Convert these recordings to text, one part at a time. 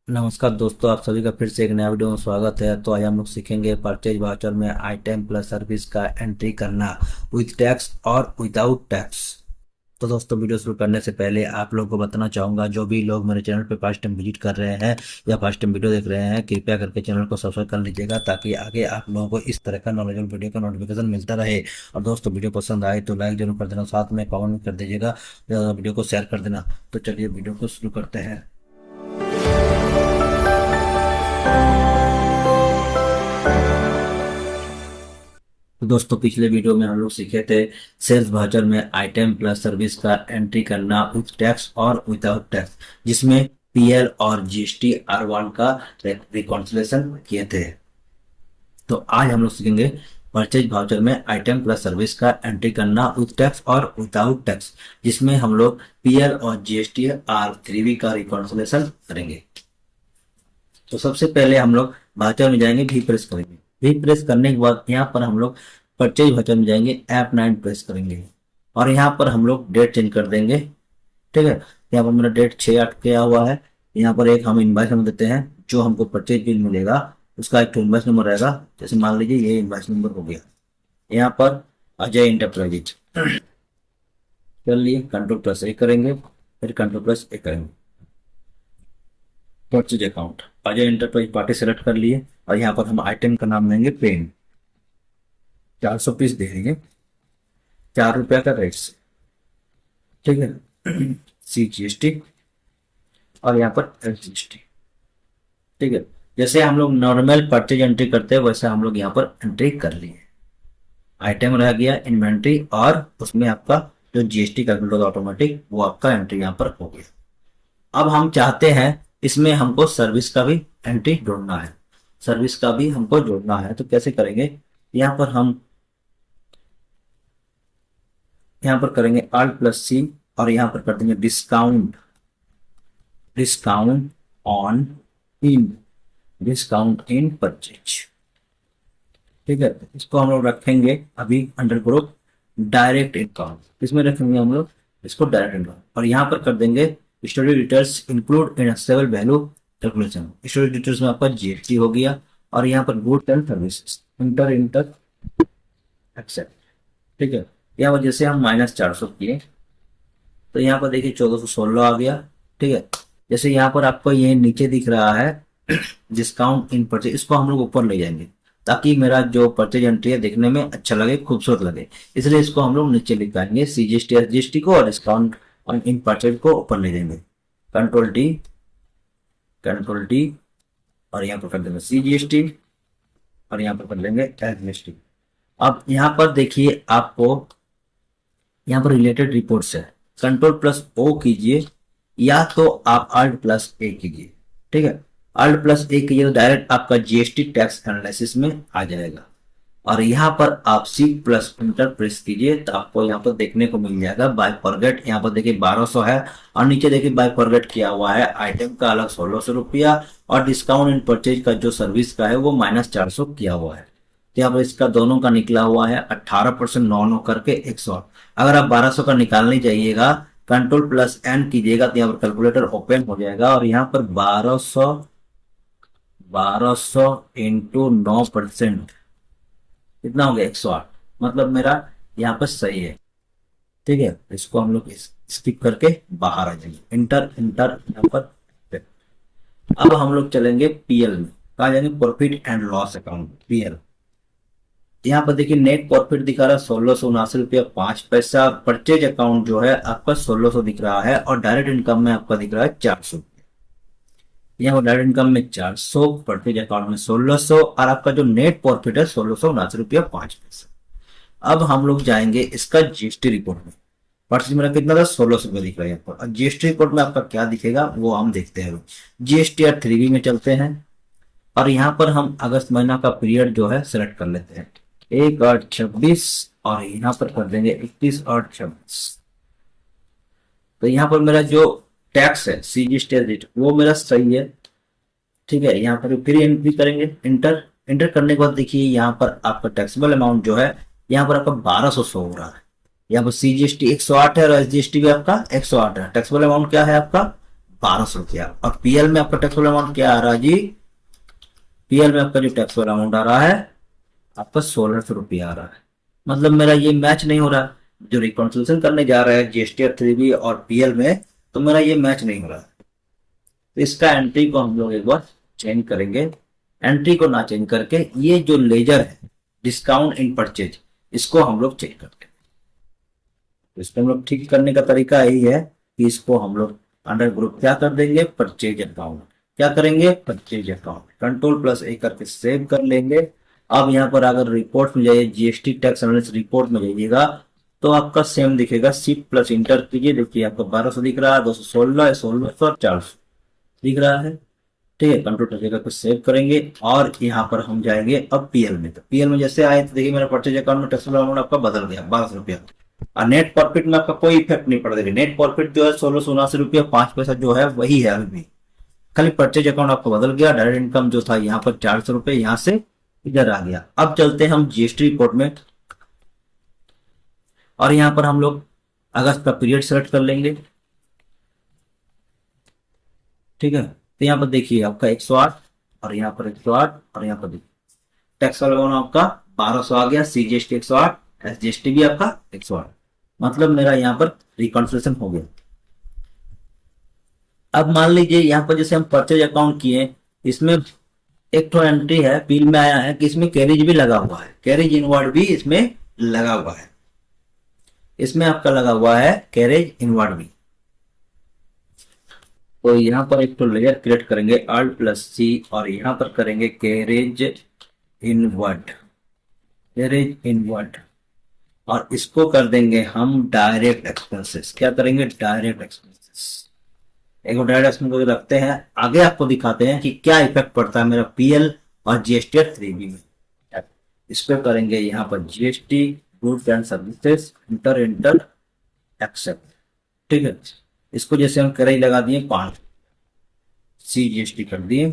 नमस्कार दोस्तों, आप सभी का फिर से एक नया वीडियो में स्वागत है। तो आज हम लोग सीखेंगे परचेज वाउचर में आइटम प्लस सर्विस का एंट्री करना विथ टैक्स और विदाउट टैक्स। तो दोस्तों, वीडियो शुरू करने से पहले आप लोगों को बताना चाहूंगा, जो भी लोग मेरे चैनल पे फर्स्ट टाइम विजिट कर रहे हैं या फर्स्ट टाइम वीडियो देख रहे हैं, कृपया करके चैनल को सब्सक्राइब कर लीजिएगा ताकि आगे आप लोगों को इस तरह का नॉलेजेबल वीडियो का नोटिफिकेशन मिलता रहे। और दोस्तों, वीडियो पसंद आए तो लाइक जरूर कर देना, साथ में कमेंट कर दीजिएगा, वीडियो को शेयर कर देना। तो चलिए वीडियो को शुरू करते हैं। तो दोस्तों, पिछले वीडियो में हम लोग सीखे थे सेल्स वाउचर में आइटम प्लस सर्विस का एंट्री करना विथ टैक्स और विदाउट टैक्स, जिसमें पीएल और जीएसटी R1 का रिकॉन्सिलेशन किए थे। तो आज हम लोग सीखेंगे परचेज वाउचर में आइटम प्लस सर्विस का एंट्री करना विथ टैक्स और विदाउट टैक्स, जिसमें हम लोग पीएल और जीएसटी R3 का रिकॉन्सिलेशन करेंगे। तो सबसे पहले हम लोग वाउचर में जाएंगे, भी प्रेस करेंगे। भी प्रेस करने के बाद यहाँ पर हम लोग परचेज वाउचर में जाएंगे, F9 प्रेस करेंगे और यहाँ पर हम लोग डेट चेंज कर देंगे। ठीक है, यहाँ पर मेरा डेट 6/8 किया हुआ है। यहाँ पर एक हम इनवॉइस नंबर देते हैं, जो हमको परचेज बिल मिलेगा उसका एक इनवॉइस नंबर रहेगा। जैसे मान लीजिए ये इनवॉइस नंबर हो गया, यहाँ पर अजय इंटरप्राइजेज कर लिए, Ctrl+A करेंगे, फिर Ctrl+A करेंगे। Purchase account Ajay enterprise party select कर लिए और यहाँ पर हम आइटम का नाम देंगे पेन। 400 पीस दे देंगे, ₹4 का रेट से। ठीक है, CGST और यहाँ पर LGST। ठीक है, जैसे हम लोग नॉर्मल परचेज एंट्री करते हैं वैसे हम लोग यहाँ पर एंट्री कर लिए। आइटम रह गया इन्वेंट्री और उसमें आपका जो जीएसटी कैलकुलेट होगा ऑटोमेटिक, वो आपका एंट्री यहाँ पर हो गया। अब हम चाहते हैं इसमें हमको सर्विस का भी एंट्री जोड़ना है, सर्विस का भी हमको जोड़ना है। तो कैसे करेंगे, यहाँ पर हम यहाँ पर करेंगे Alt+C और यहाँ पर कर देंगे discount, discount on in, discount in purchase. ठीक है, इसको हम लोग रखेंगे अभी अंडर ग्रुप डायरेक्ट इनकम, इसमें रखेंगे हम लोग इसको डायरेक्ट इनकम। और यहाँ पर कर देंगे story details include in stable value calculation. Story details में आपका जीएसटी हो गया और यहाँ पर goods and services enter enter accept. ठीक है, यहाँ पर जैसे हम -400 किए तो यहाँ पर देखिए 1416 आ गया। ठीक है, जैसे यहाँ पर आपको ये नीचे दिख रहा है डिस्काउंट इन परचेज, इसको हम लोग ऊपर ले जाएंगे ताकि मेरा जो परचेज एंट्री है देखने में अच्छा लगे, खूबसूरत लगे, इसलिए इसको हम लोग नीचे लिख पाएंगे CGST SGST को, और डिस्काउंट और इन परचेज को ऊपर ले जाएंगे। Ctrl+D और यहाँ पर कर देंगे CGST और यहाँ पर कर लेंगे SGST। अब यहाँ पर देखिए आपको यहाँ पर रिलेटेड रिपोर्ट्स है, Ctrl+O कीजिए या तो आप Alt+A कीजिए। ठीक है, Alt+A कीजिए तो डायरेक्ट आपका जीएसटी टैक्स एनालिसिस में आ जाएगा। और यहाँ पर आप C+Enter प्रेस कीजिए तो आपको यहाँ पर देखने को मिल जाएगा बाय फॉरगेट। यहाँ पर देखिए 1200 है और नीचे देखिए बाय फॉरगेट किया हुआ है, आइटम का अलग 1600 रुपया और डिस्काउंट इन परचेज का जो सर्विस का है वो -400 किया हुआ है। तो यहाँ पर इसका दोनों का निकला हुआ है 18% 9 करके 108। अगर आप 1200 का निकालने जाइएगा Ctrl+N कीजिएगा तो यहाँ पर कैलकुलेटर ओपन हो जाएगा और यहाँ पर 1200 इंटू 9% कितना हो गया 108, मतलब मेरा यहाँ पर सही है। ठीक है, इसको हम लोग स्किप करके बाहर आ जाएंगे, इंटर इंटर यहाँ पर। अब हम लोग चलेंगे पीएल में, कहा जाएंगे profit and loss account PL. यहाँ पर देखिए नेट प्रॉफिट दिखा रहा है 1679 रुपया 5 पैसा। परचेज अकाउंट जो है आपका 1600 दिख रहा है और डायरेक्ट इनकम में आपका दिख रहा है 400। यहाँ पर डायरेक्ट इनकम में 400, परचेज अकाउंट में 1600 और आपका जो नेट प्रॉफिट है 1679 रुपया 5 पैसा। अब हम लोग जाएंगे इसका जीएसटी रिपोर्ट में। परचेज मेरा कितना था 1600 रुपया दिख रहा है यहाँ पर, और जीएसटी रिपोर्ट में आपका क्या दिखेगा वो हम देखते हैं। जीएसटी R3 में चलते हैं और यहाँ पर हम अगस्त महीना का पीरियड जो है सिलेक्ट कर लेते हैं 1/8/26 और यहाँ पर कर देंगे 31/8/26। तो यहाँ पर मेरा जो टैक्स है CGST वो मेरा सही है। ठीक है, यहाँ पर फिर एंट्री करेंगे, इंटर इंटर करने के बाद देखिए यहाँ पर आपका टैक्सेबल अमाउंट जो है यहाँ पर आपका 1200 शो हो रहा है। यहाँ पर CGST 108 है और SGST भी आपका 108 है। टैक्सेबल अमाउंट क्या है आपका 1200 रुपया। और पीएल में आपका टैक्सेबल अमाउंट क्या आ रहा है जी? पीएल में आपका जो टैक्सेबल अमाउंट आ रहा है आपका 1600 रुपया आ रहा है। मतलब मेरा ये मैच नहीं हो रहा, जो रिकॉन्सिलेशन करने जा रहा है जीएसटी और 3B और पीएल में, तो मेरा ये मैच नहीं हो रहा। तो इसका एंट्री को हम लोग एक बार चेंज करेंगे। एंट्री को ना चेंज करके ये जो लेजर है डिस्काउंट इन परचेज, इसको हम लोग चेक करते हैं। तो इसको हम लोग ठीक करने का तरीका यही है कि इसको हम लोग अंडर ग्रुप क्या कर देंगे, परचेज अकाउंट। क्या करेंगे? Purchase account. कंट्रोल+A करके सेव कर लेंगे। अब यहाँ पर अगर रिपोर्ट में जाइए, जीएसटी टैक्स एनालिसिस रिपोर्ट में जाइएगा तो आपका सेम दिखेगा। शिफ्ट प्लस इंटर कीजिए, देखिए आपका 1200 दिख रहा है, 216, 1600 और 400 दिख रहा है। ठीक है, कंट्रोल करके सेव करेंगे और यहाँ पर हम जाएंगे अब पीएल में। तो पीएल में जैसे आए तो देखिए मेरा परचेज अकाउंट में टैक्सेबल अमाउंट आपका बदल गया 1200 रुपया। और नेट प्रॉफिट में आपका कोई इफेक्ट नहीं पड़ेगा। नेट प्रॉफिट जो है 1679 रुपया 5 पैसा जो है वही है अभी भी, खाली परचेज अकाउंट आपको बदल गया। डायरेक्ट इनकम जो था यहाँ पर 400 रुपये यहाँ से इधर आ गया। अब चलते हैं हम जीएसटी रिपोर्ट में और यहाँ पर हम लोग अगस्त का पीरियड सेलेक्ट कर लेंगे। ठीक है, तो यहाँ पर देखिए आपका 108 और यहाँ पर 108 और यहाँ पर देखिए टैक्स वाला आपका 1200 आ गया। सीजीएसटी 108, एसजीएसटी भी आपका 108, मतलब मेरा यहाँ पर रिकॉन्सिलेशन हो गया। अब मान लीजिए यहाँ पर जैसे हम परचेज अकाउंट किए, इसमें एक तो एंट्री है बिल में आया है कि इसमें कैरेज भी लगा हुआ है, कैरेज इनवर्ड भी इसमें लगा हुआ है। इसमें आपका लगा हुआ है कैरेज इनवर्ड भी। तो यहाँ पर एक तो लेयर क्रिएट करेंगे Alt+C और यहाँ पर करेंगे कैरेज इनवर्ड, कैरेज इनवर्ड, और इसको कर देंगे हम डायरेक्ट एक्सपेंसेस। क्या करेंगे? Direct expenses. एक डायरेक्ट एक्सपेंसेस रखते हैं, आगे आपको दिखाते हैं कि क्या इफेक्ट पड़ता है मेरा पीएल और जीएसटी और 3B में। इसको करेंगे यहाँ पर GST goods and services, enter accept. ठीक है, इसको जैसे हम कैरेज लगा दिए 5, सीजीएसटी कर दिए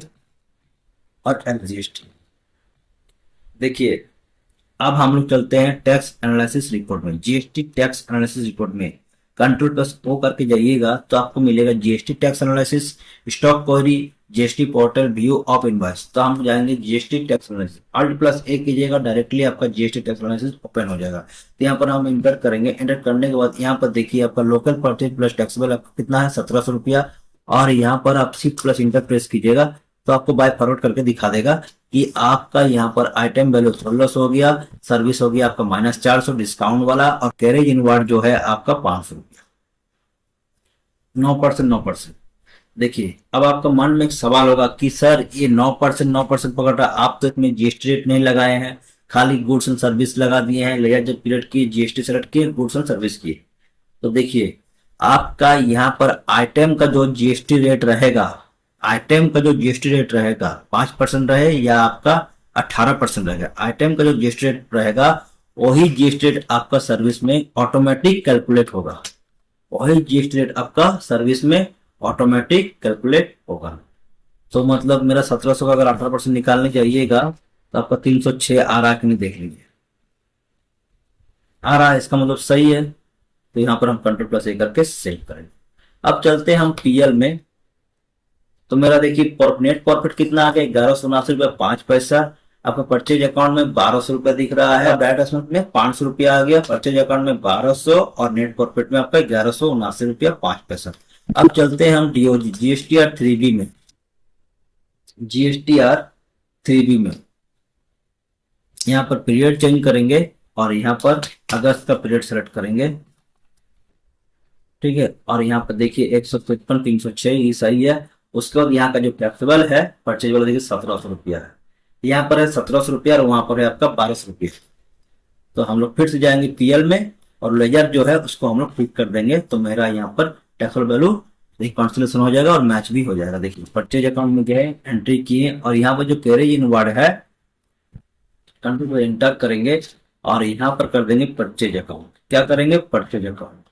और एसजीएसटी। देखिए अब हम लोग चलते हैं टैक्स एनालिसिस रिपोर्ट में। जीएसटी टैक्स एनालिसिस रिपोर्ट में कंट्रोल+O करके जाइएगा तो आपको मिलेगा GST tax analysis, stock query, GST portal, view of invoice. तो हम जाएंगे जीएसटी टैक्स एनालिसिस। Alt+A कीजिएगा, डायरेक्टली आपका जीएसटी टैक्स एनालिसिस ओपन हो जाएगा। तो यहाँ पर हम इंटर करेंगे। एंटर करने के बाद यहाँ पर देखिए आपका लोकल परचेज प्लस टैक्सेबल आपका कितना है 1700 रुपया। और यहाँ पर आप शिफ्ट प्लस इंटर प्रेस कीजिएगा तो आपको बाय फॉरवर्ड करके दिखा देगा कि आपका यहाँ पर आइटम वैल्यू 1600 हो गया, सर्विस हो गया आपका -400 डिस्काउंट वाला, और कैरेज इनवर्ड जो है आपका 500 रुपया, 9%। 9%। देखिए अब आपका मन में एक सवाल होगा कि सर ये 9% पकड़ रहा, आप तो इसमें जीएसटी रेट नहीं लगाए हैं, खाली गुड्स एंड सर्विस लगा दिए हैं। लेयर जब पीरियड की जीएसटी सेलेक्ट किए, गुड्स एंड सर्विस किए, तो देखिए आपका यहाँ पर आइटम का जो जीएसटी रेट रहेगा, आइटम का जो जीएसटी रेट रहेगा 5% रहे या आपका 18% रहेगा, आइटम का जो जीएसटी रेट रहेगा वही जीएसटी रेट आपका सर्विस में ऑटोमेटिक कैलकुलेट होगा। वही जीएसटी रेट आपका सर्विस में ऑटोमेटिक कैलकुलेट होगा। तो मतलब मेरा 1700 का अगर 18% निकालने चाहिएगा तो आपका 306 आ रहा है कि नहीं देख लीजिए, आ रहा है, इसका मतलब सही है। तो यहाँ पर हम कंट्रोल+A करके सेव करेंगे। अब चलते हैं हम पीएल में। तो मेरा देखिए नेट प्रॉफिट कितना आ गया 1179 रुपया 5 पैसा। आपका परचेज अकाउंट में 1200 रुपया दिख रहा है, डायरेक्ट एक्सपेंस में 500 रुपया आ गया, परचेज अकाउंट में 1200 और नेट प्रॉफिट में आपका 1179 रुपया 5 पैसा। अब चलते हैं हम डीओजी जीएसटी और 3B में। जीएसटी और 3B में यहाँ पर पीरियड चेंज करेंगे और यहाँ पर अगस्त का पीरियड सेलेक्ट करेंगे। ठीक है, और यहाँ पर देखिए 155 306 ये सही है। उसके बाद यहाँ का जो टैक्सेबल है परचेज वाला देखिए 1700 रुपया है, यहाँ पर है 1700 रुपया और वहां पर है आपका 1200 रुपया। तो हम लोग फिर से जाएंगे पीएल में और लेजर जो है उसको हम लोग क्लिक कर देंगे। तो मेरा यहाँ पर टैक्सेबल वैल्यू रिकॉन्सिलेशन हो जाएगा और मैच भी हो जाएगा। देखिए परचेज अकाउंट में गए, एंट्री किए और यहाँ पर जो कैरेज इनवर्ड है कंट्रोल पर एंटर करेंगे और यहाँ पर कर देंगे परचेज अकाउंट। क्या करेंगे? Purchase account.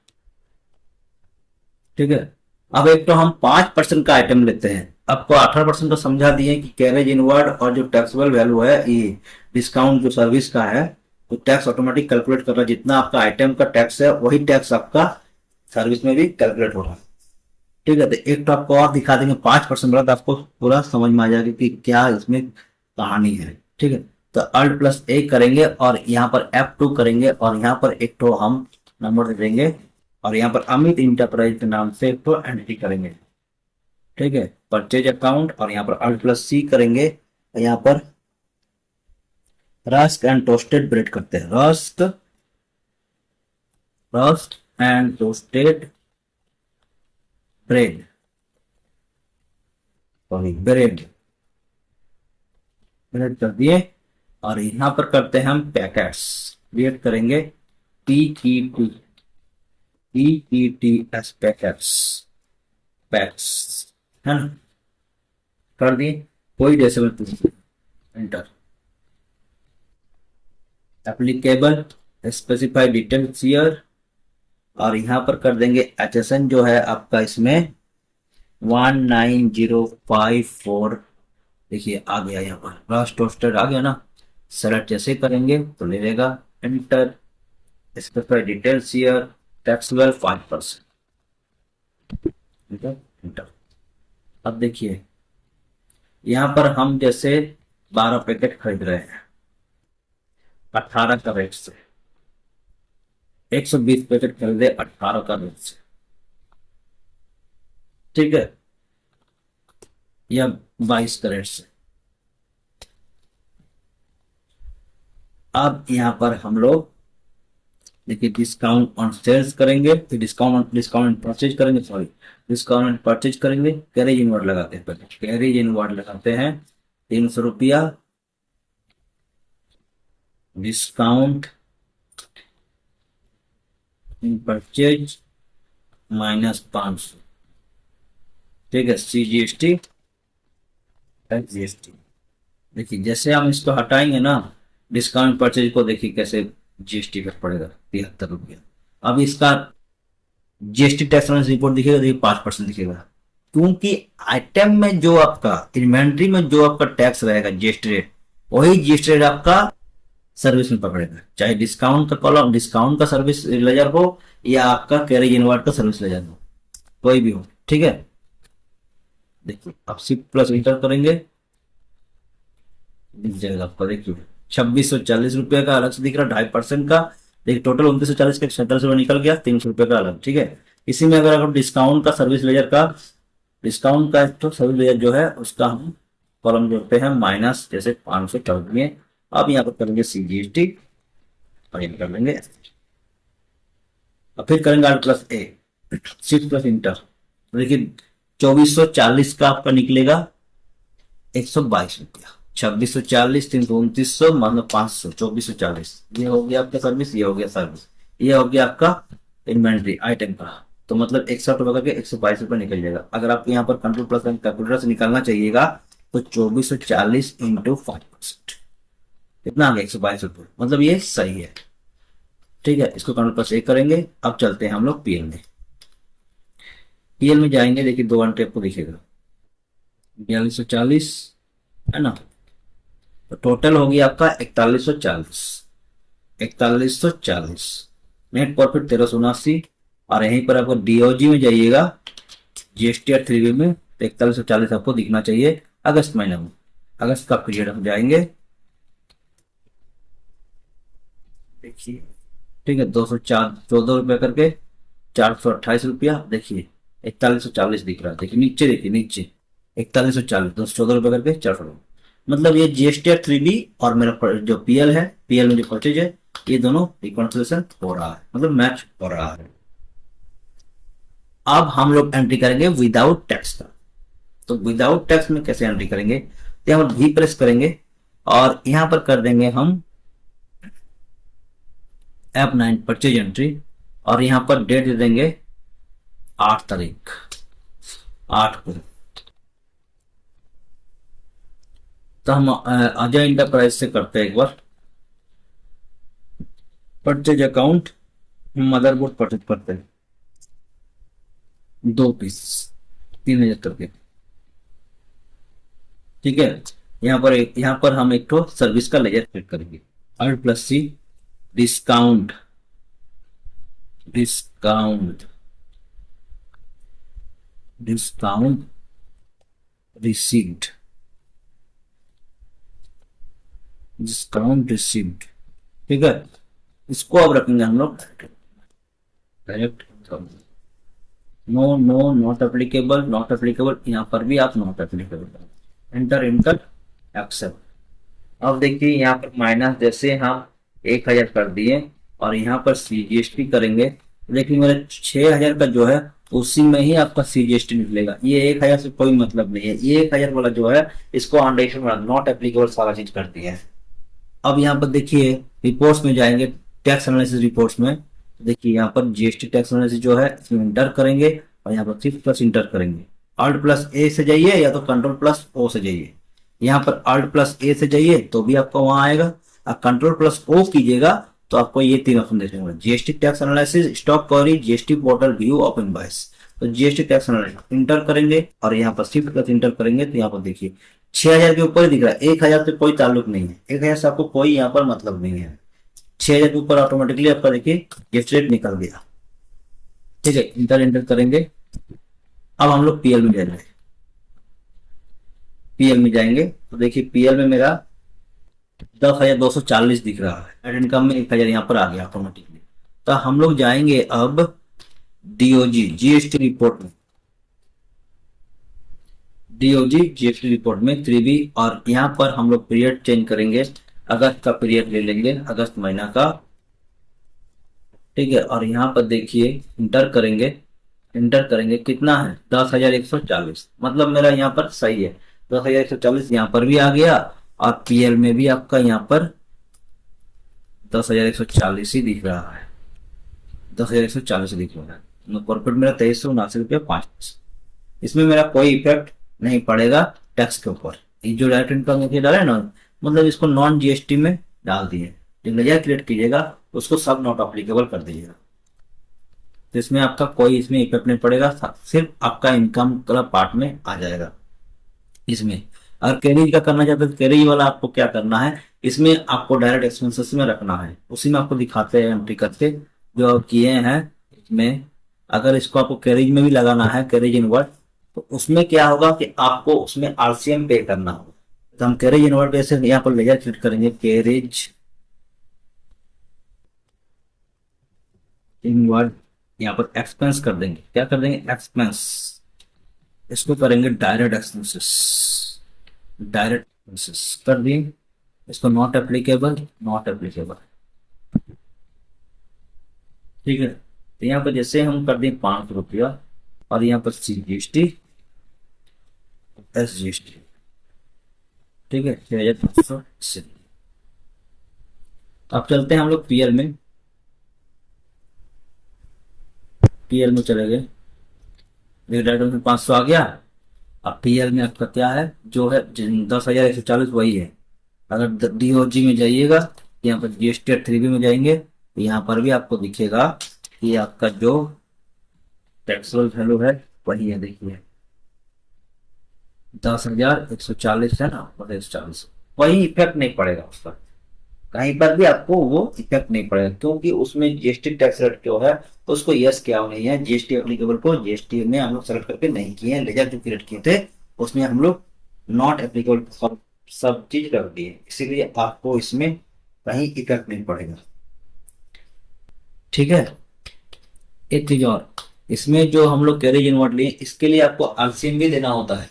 ठीक है, अब एक तो हम 5% का आइटम लेते हैं, आपको 18% तो समझा दिए कि कैरेज इनवर्ड और जो टैक्सेबल वैल्यू है ये डिस्काउंट जो सर्विस का है तो टैक्स ऑटोमेटिक कैलकुलेट कर रहा है। जितना आपका आइटम का टैक्स है वही टैक्स आपका सर्विस में भी कैलकुलेट हो रहा है। ठीक है, तो एक तो आपको और दिखा देंगे 5% वाला, तो आपको पूरा समझ में आ जाएगा कि क्या इसमें कहानी है। ठीक है, तो Alt+A करेंगे और यहाँ पर F2 करेंगे और यहाँ पर एक तो हम नंबर दे देंगे और यहाँ पर अमित इंटरप्राइज के नाम से एक तो एंट्री करेंगे। ठीक है, परचेज अकाउंट और यहाँ पर Alt+C करेंगे और यहाँ पर रस्क एंड टोस्टेड ब्रेड करते हैं। Rusk rusk and toasted bread, sorry bread, bread कर दिए और यहाँ पर करते हैं हम पैकेट्स, क्रिएट करेंगे PETS पैकेट्स, पैक्स, है ना, कर दिए। कोई decimal enter, applicable specify details year और यहाँ पर कर देंगे HSN जो है आपका इसमें 19054। देखिए आ गया, यहाँ पर रस्ट टोस्टेड आ गया ना, सेलेक्ट जैसे करेंगे तो ले लेगा, enter, specify details year, tax well 5%, enter. अब देखिए यहाँ पर हम जैसे 12 पैकेट खरीद रहे हैं 18 का रेट से, 120 पैकेट खरीदे 18 का रेट से, ठीक है, या 22 का रेट से। अब यहाँ पर हम लोग देखिए डिस्काउंट ऑन सेल्स करेंगे, फिर डिस्काउंट परचेज करेंगे, सॉरी डिस्काउंट परचेज करेंगे, कैरेज इनवर्ड लगाते हैं, पहले कैरेज इनवर्ड लगाते हैं 300 रुपया, डिस्काउंट इन परचेज -500, ठीक है, CGST GST। देखिए जैसे हम इसको हटाएंगे ना डिस्काउंट परचेज को, देखिए कैसे GST का पड़ेगा 73 रुपया। अब इसका GST टैक्स रिपोर्ट दिखेगा, देखिए 5% दिखेगा, क्योंकि आइटम में जो आपका इन्वेंट्री में जो आपका टैक्स रहेगा GST रेट, वही GST रेट आपका सर्विस में पकड़ेगा, चाहे डिस्काउंट का कॉलम, डिस्काउंट का सर्विस लेजर हो या आपका कैरेज इनवर्ड का सर्विस लेजर हो, कोई भी हो। ठीक है, देखिए अब Shift+ इंटर करेंगे, दिख जाएगा आपको, देखिए 2640 रुपये का अलग से दिख रहा है, 2.5% का। देखिए टोटल 2940 का 47 रुपये निकल गया, 300 रुपये का अलग। ठीक है, इसी में अगर डिस्काउंट का सर्विस लेजर का, डिस्काउंट का तो सर्विस लेजर जो है उसका हम कॉलम जोड़ते हैं माइनस, जैसे 500 चल दिए। अब यहाँ पर करेंगे CGST और यहाँ कर लेंगे, और फिर करेंगे Alt+A, Shift+ इंटर, देखिए 2440 का आपका निकलेगा 122 रुपया, 2640 329 मतलब 500, 2440, ये हो गया आपका सर्विस, ये हो गया सर्विस, ये हो गया आपका इन्वेंट्री आइटम का। तो मतलब 61 रुपए करके 122 रुपये निकल जाएगा। अगर आप यहाँ पर Ctrl+ कैलकुलेटर से निकालना चाहिएगा तो 2440 इंटू 5%, कितना आ गया 122 रुपये, मतलब ये सही है। ठीक है, इसको Ctrl+A करेंगे। अब चलते हैं हम लोग PL में, PL में जाएंगे, देखिए 2 घंटे आपको दिखेगा 4240, है ना, तो टोटल हो गया आपका 4140, नेट प्रॉफिट 1379। और यहीं पर आपको DOG में जाइएगा, GST और 3B में, तो 4140 आपको दिखना चाहिए अगस्त महीने में, अगस्त का पीरियड हम जाएंगे, देखिए, ठीक है, 214 रुपये करके 428 रुपया, देखिए 4140 दिख रहा है, देखिए नीचे, देखिए नीचे 4140, 214 रुपये करके 400, मतलब ये GST और 3B और मेरा जो PL है, PL में जो परचेज है, ये दोनों रिकॉन्सिलेशन हो रहा है, मतलब मैच हो रहा है। अब हम लोग एंट्री करेंगे विदाउट टैक्स का। तो विदाउट टैक्स में कैसे एंट्री करेंगे, तो यहाँ पर V प्रेस करेंगे और यहाँ पर कर देंगे हम F9 परचेज एंट्री, और यहाँ पर डेट दे देंगे 8 तारीख, 8 को। तो हम अजय इंटरप्राइज से करते हैं एक बार परचेज अकाउंट, मदरबोर्ड परचेज करते हैं 2 पीस 3000 करके। ठीक है, यहाँ पर हम एक तो सर्विस का लेजर क्लिक करेंगे, Alt+C, discount, discount received, discount received, ठीक है। इसको अब रखेंगे हम लोग direct income. No no not applicable, not applicable, यहाँ पर भी आप not applicable, enter enter accept. अब देखिए यहाँ पर माइनस जैसे हम 1000 कर दिए और यहाँ पर सीजीएसटी करेंगे, लेकिन मेरे 6000 का जो है उसी में ही आपका सीजीएसटी निकलेगा। ये 1000 से कोई मतलब नहीं है, ये 1000 वाला जो है इसको अंडरस्टैंड नॉट एप्लीकेबल सारा चीज कर दिया है। अब यहाँ पर देखिए रिपोर्ट्स में जाएंगे, टैक्स एनालिसिस रिपोर्ट्स में, देखिए यहाँ पर जीएसटी टैक्स एनालिसिस जो है इसमें इंटर करेंगे और यहाँ पर सिर्फ प्लस इंटर करेंगे। Alt प्लस ए से जाइए या तो कंट्रोल प्लस ओ से जाइए। यहाँ पर Alt प्लस ए से जाइए तो भी आपको वहां आएगा, और कंट्रोल प्लस ओ कीजिएगा तो आपको ये 3 ऑप्शन देखने को मिलेगा, GST tax analysis, stock query, GST portal view of invoice. तो जीएसटी टैक्स एनालिसिस इंटर करेंगे और यहाँ पर शिफ्ट प्लस इंटर करेंगे तो यहाँ पर देखिए 6000 के ऊपर ही दिख रहा है, 1000 से कोई ताल्लुक नहीं है, 1000 से आपको कोई यहाँ पर मतलब नहीं है। 6000 के ऊपर ऑटोमेटिकली आपका देखिए जीएसटी रेट निकल गया, ठीक है। इंटर इंटर करेंगे। अब हम लोग पीएल में जाएंगे, पीएल में जाएंगे तो देखिए पीएल में मेरा 10,240 दिख रहा है, एड इनकम में 1000 यहाँ पर आ गया ऑटोमेटिकली। तो हम लोग जाएंगे अब डीओजी जीएसटी रिपोर्ट में, डीओजी जीएसटी रिपोर्ट में 3B, और यहाँ पर हम लोग पीरियड चेंज करेंगे, अगस्त का पीरियड ले लेंगे, अगस्त महीना का, ठीक है। और यहाँ पर देखिए इंटर करेंगे, इंटर करेंगे कितना है 10,140, मतलब मेरा यहाँ पर सही है 10,140, यहाँ पर भी आ गया और पीएल में भी आपका यहाँ पर 10,140 ही दिख रहा है, 10,140 दिख रहा है। प्रॉफिट मेरा 2379 रुपया 5। इसमें मेरा कोई इफेक्ट नहीं पड़ेगा टैक्स के ऊपर। ये जो डायरेक्ट इनकम डाले ना, मतलब इसको नॉन जीएसटी में डाल दिए, जो लेजर क्रिएट कीजिएगा उसको सब नॉट अप्लीकेबल कर दीजिएगा, तो इसमें आपका कोई इसमें इफेक्ट नहीं पड़ेगा, सिर्फ आपका इनकम का पार्ट में आ जाएगा इसमें। अगर कैरेज का करना चाहते हैं, कैरेज वाला आपको क्या करना है, इसमें आपको डायरेक्ट एक्सपेंसेस में रखना है, उसी में आपको दिखाते हैं एंट्री करके जो किए हैं इसमें। अगर इसको आपको कैरेज में भी लगाना है, कैरेज इनवर्ड, तो उसमें क्या होगा कि आपको उसमें आरसीएम पे करना होगा। तो हम कैरेज इनवर्ड पे से यहाँ पर लेजर क्लिक करेंगे, कैरेज इनवर्ड, यहाँ पर एक्सपेंस कर देंगे, क्या कर देंगे एक्सपेंस, इसको करेंगे डायरेक्ट एक्सपेंसेस, डायरेक्ट एक्सपेंसेस कर दिए, इसको नॉट एप्लीकेबल, नॉट एप्लीकेबल, ठीक है। तो यहाँ पर जैसे हम कर दें 500 रुपया और यहाँ पर सीजीएसटी एसजीएसटी, ठीक है 6500। अब चलते हैं हम लोग पीएल में, पीएल में चले गए, डायरेक्ट में 500 आ गया। अब पीएल में आपका क्या है जो है 10,140 वही है। अगर डीओजी में जाइएगा, यहाँ पर जीएसटी 3B में जाएंगे तो यहाँ पर भी आपको दिखेगा कि आपका जो टैक्सेबल वैल्यू है वही है, देखिए 10,140 है ना, 140, वही इफेक्ट नहीं पड़ेगा उसका, कहीं पर भी आपको वो इफेक्ट नहीं पड़ेगा, क्योंकि उसमें जीएसटी टैक्स रेट जो है उसको यस किया नहीं है, जीएसटी एप्लीकेबल को जीएसटी में हम लोग सेलेक्ट करके नहीं किए हैं, लेजर जो क्रिएट किए थे उसमें हम लोग नॉट एप्लीकेबल सब चीज रख दिए, इसीलिए आपको इसमें कहीं इफेक्ट नहीं पड़ेगा, ठीक है। एक चीज और, इसमें जो हम लोग कैरेज इनवर्ड लिए इसके लिए आपको आरसीएम भी देना होता है,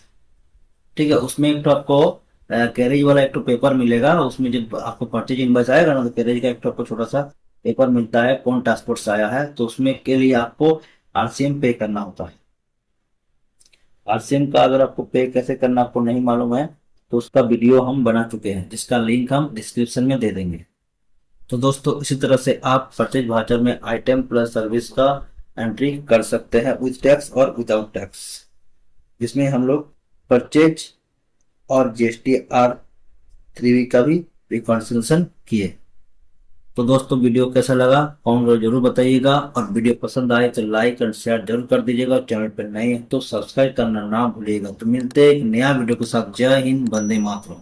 ठीक है। उसमें एक तो आपको कैरेज वाला एक तो पेपर मिलेगा, उसमें जब आपको परचेज इनवॉइस आएगा ना तो कैरेज का एक तो आपको छोटा सा पेपर मिलता है कौन ट्रांसपोर्ट से आया है, तो उसमें के लिए आपको आरसीएम पे करना होता है। आरसीएम का अगर आपको पे कैसे करना आपको नहीं मालूम है तो उसका वीडियो हम बना चुके हैं, जिसका लिंक हम डिस्क्रिप्शन में दे देंगे। तो दोस्तों इसी तरह से आप परचेज वाउचर में आइटम प्लस सर्विस का एंट्री कर सकते हैं विद टैक्स और विदाउट टैक्स, जिसमें हम लोग परचेज और जीएसटी R3B का भी रिकॉन्सिलेशन किए। तो दोस्तों वीडियो कैसा लगा कमेंट में जरूर बताइएगा, और वीडियो पसंद आए तो लाइक और शेयर जरूर कर दीजिएगा, चैनल पर नए हैं तो सब्सक्राइब करना ना भूलिएगा। तो मिलते हैं एक नया वीडियो के साथ, जय हिंद, वंदे मातरम।